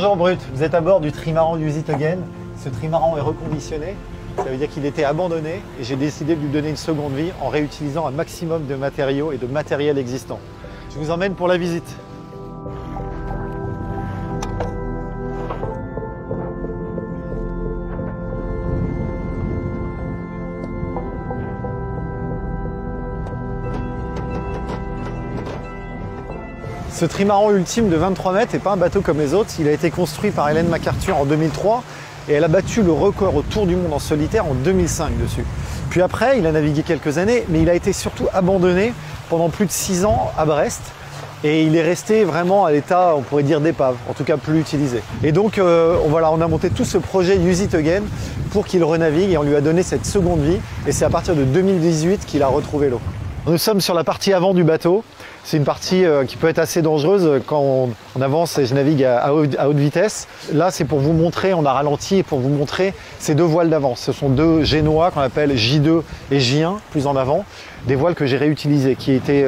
Bonjour Brut, vous êtes à bord du trimaran Use It Again. Ce trimaran est reconditionné, ça veut dire qu'il était abandonné et j'ai décidé de lui donner une seconde vie en réutilisant un maximum de matériaux et de matériel existant. Je vous emmène pour la visite. Ce trimaran ultime de 23 mètres n'est pas un bateau comme les autres. Il a été construit par Ellen MacArthur en 2003 et elle a battu le record au tour du monde en solitaire en 2005 dessus. Puis après, il a navigué quelques années, mais il a été surtout abandonné pendant plus de 6 ans à Brest. Et il est resté vraiment à l'état, on pourrait dire, d'épave, en tout cas plus utilisé. Et donc, voilà, on a monté tout ce projet Use It Again pour qu'il renavigue et on lui a donné cette seconde vie. Et c'est à partir de 2018 qu'il a retrouvé l'eau. Nous sommes sur la partie avant du bateau. C'est une partie qui peut être assez dangereuse quand on avance et je navigue à haute vitesse. Là, c'est pour vous montrer, on a ralenti pour vous montrer ces deux voiles d'avant. Ce sont deux génois qu'on appelle J2 et J1, plus en avant. Des voiles que j'ai réutilisées, qui étaient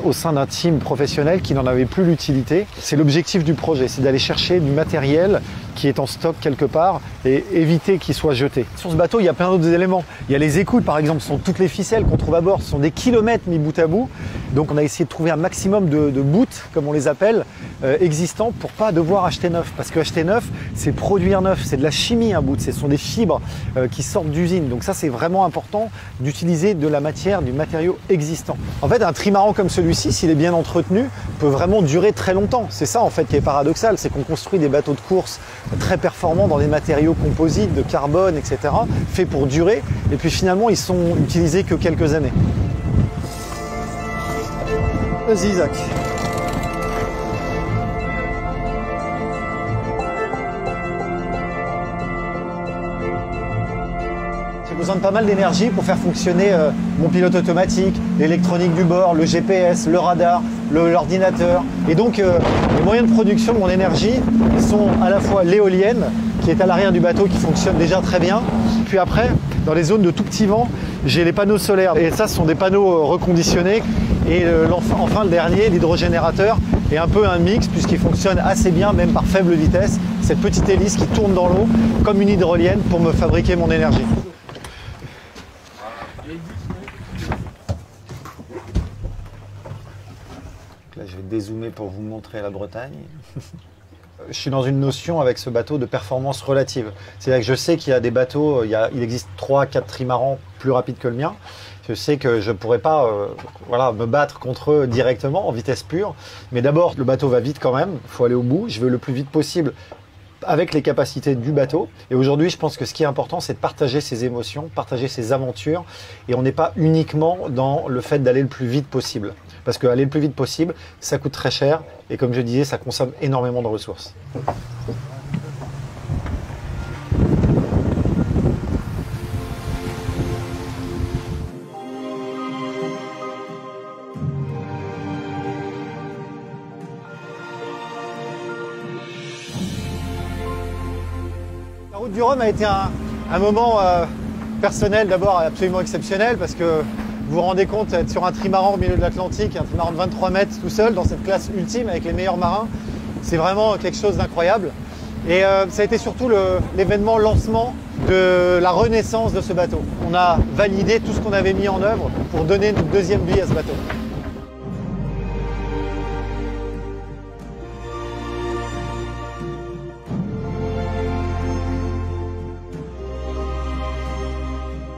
au sein d'un team professionnel qui n'en avait plus l'utilité. C'est l'objectif du projet, c'est d'aller chercher du matériel qui est en stock quelque part et éviter qu'il soit jeté. Sur ce bateau, il y a plein d'autres éléments. Il y a les écoutes, par exemple, ce sont toutes les ficelles qu'on trouve à bord. Ce sont des kilomètres mis bout à bout. Donc on a essayé de trouver un maximum de bouts, comme on les appelle, existants pour pas devoir acheter neuf. Parce que acheter neuf, c'est produire neuf. C'est de la chimie un bout. Ce sont des fibres qui sortent d'usine. Donc ça, c'est vraiment important d'utiliser de la matière, du matériau existant. En fait, un trimaran comme celui-ci, s'il est bien entretenu, peut vraiment durer très longtemps. C'est ça, en fait, qui est paradoxal. C'est qu'on construit des bateaux de course très performants dans des matériaux composites, de carbone, etc., faits pour durer. Et puis finalement, ils sont utilisés que quelques années. Vas-y, Isaac. J'ai besoin de pas mal d'énergie pour faire fonctionner mon pilote automatique, l'électronique du bord, le GPS, le radar, l'ordinateur. Et donc, les moyens de production de mon énergie sont à la fois l'éolienne, qui est à l'arrière du bateau, qui fonctionne déjà très bien. Puis après, dans les zones de tout petit vent, j'ai les panneaux solaires. Et ça, ce sont des panneaux reconditionnés. Et enfin, le dernier, l'hydrogénérateur, est un peu un mix, puisqu'il fonctionne assez bien, même par faible vitesse. Cette petite hélice qui tourne dans l'eau, comme une hydrolienne, pour me fabriquer mon énergie. Là, je vais dézoomer pour vous montrer la Bretagne. Je suis dans une notion avec ce bateau de performance relative. C'est-à-dire que je sais qu'il y a des bateaux, il existe 3-4 trimarans plus rapides que le mien. Je sais que je ne pourrais pas voilà, me battre contre eux directement en vitesse pure. Mais d'abord, le bateau va vite quand même. Il faut aller au bout. Je veux le plus vite possible avec les capacités du bateau. Et aujourd'hui, je pense que ce qui est important, c'est de partager ses émotions, partager ses aventures. Et on n'est pas uniquement dans le fait d'aller le plus vite possible. Parce qu'aller le plus vite possible, ça coûte très cher. Et comme je disais, ça consomme énormément de ressources. La route du Rhum a été un moment personnel d'abord absolument exceptionnel parce que vous vous rendez compte d'être sur un trimaran au milieu de l'Atlantique, un trimaran de 23 mètres tout seul dans cette classe ultime avec les meilleurs marins. C'est vraiment quelque chose d'incroyable. Et ça a été surtout l'événement lancement de la renaissance de ce bateau. On a validé tout ce qu'on avait mis en œuvre pour donner une deuxième vie à ce bateau.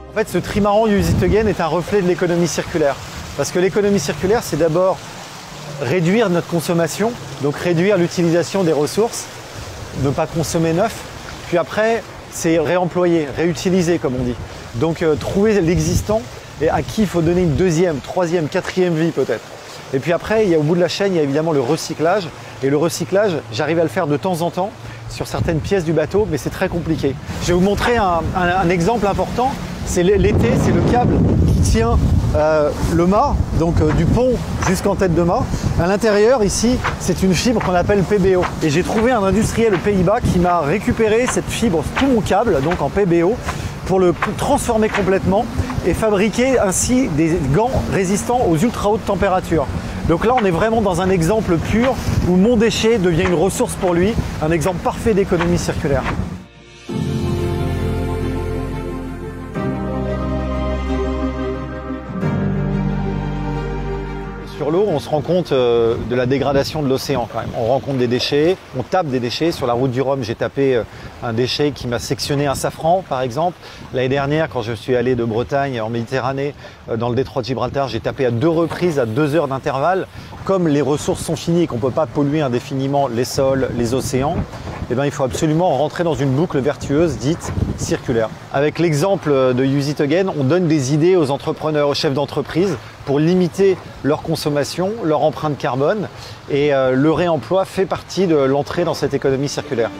En fait, ce trimaran Use It Again est un reflet de l'économie circulaire. Parce que l'économie circulaire, c'est d'abord réduire notre consommation, donc réduire l'utilisation des ressources, ne pas consommer neuf. Puis après, c'est réemployer, réutiliser, comme on dit. Donc trouver l'existant et à qui il faut donner une deuxième, troisième, quatrième vie peut-être. Et puis après, au bout de la chaîne, il y a évidemment le recyclage. Et le recyclage, j'arrive à le faire de temps en temps sur certaines pièces du bateau, mais c'est très compliqué. Je vais vous montrer un exemple important. C'est l'été, c'est le câble qui tient le mât, donc du pont jusqu'en tête de mât. À l'intérieur, ici, c'est une fibre qu'on appelle PBO. Et j'ai trouvé un industriel aux Pays-Bas qui m'a récupéré cette fibre, tout mon câble, donc en PBO, pour le transformer complètement et fabriquer ainsi des gants résistants aux ultra hautes températures. Donc là, on est vraiment dans un exemple pur où mon déchet devient une ressource pour lui, un exemple parfait d'économie circulaire. Sur l'eau, on se rend compte de la dégradation de l'océan quand même. On rencontre des déchets, on tape des déchets. Sur la route du Rhum, j'ai tapé un déchet qui m'a sectionné un safran, par exemple. L'année dernière, quand je suis allé de Bretagne en Méditerranée, dans le détroit de Gibraltar, j'ai tapé à 2 reprises, à 2 heures d'intervalle. Comme les ressources sont finies et qu'on ne peut pas polluer indéfiniment les sols, les océans, eh bien, il faut absolument rentrer dans une boucle vertueuse dite circulaire. Avec l'exemple de Use It Again, on donne des idées aux entrepreneurs, aux chefs d'entreprise pour limiter leur consommation, leur empreinte carbone, et le réemploi fait partie de l'entrée dans cette économie circulaire.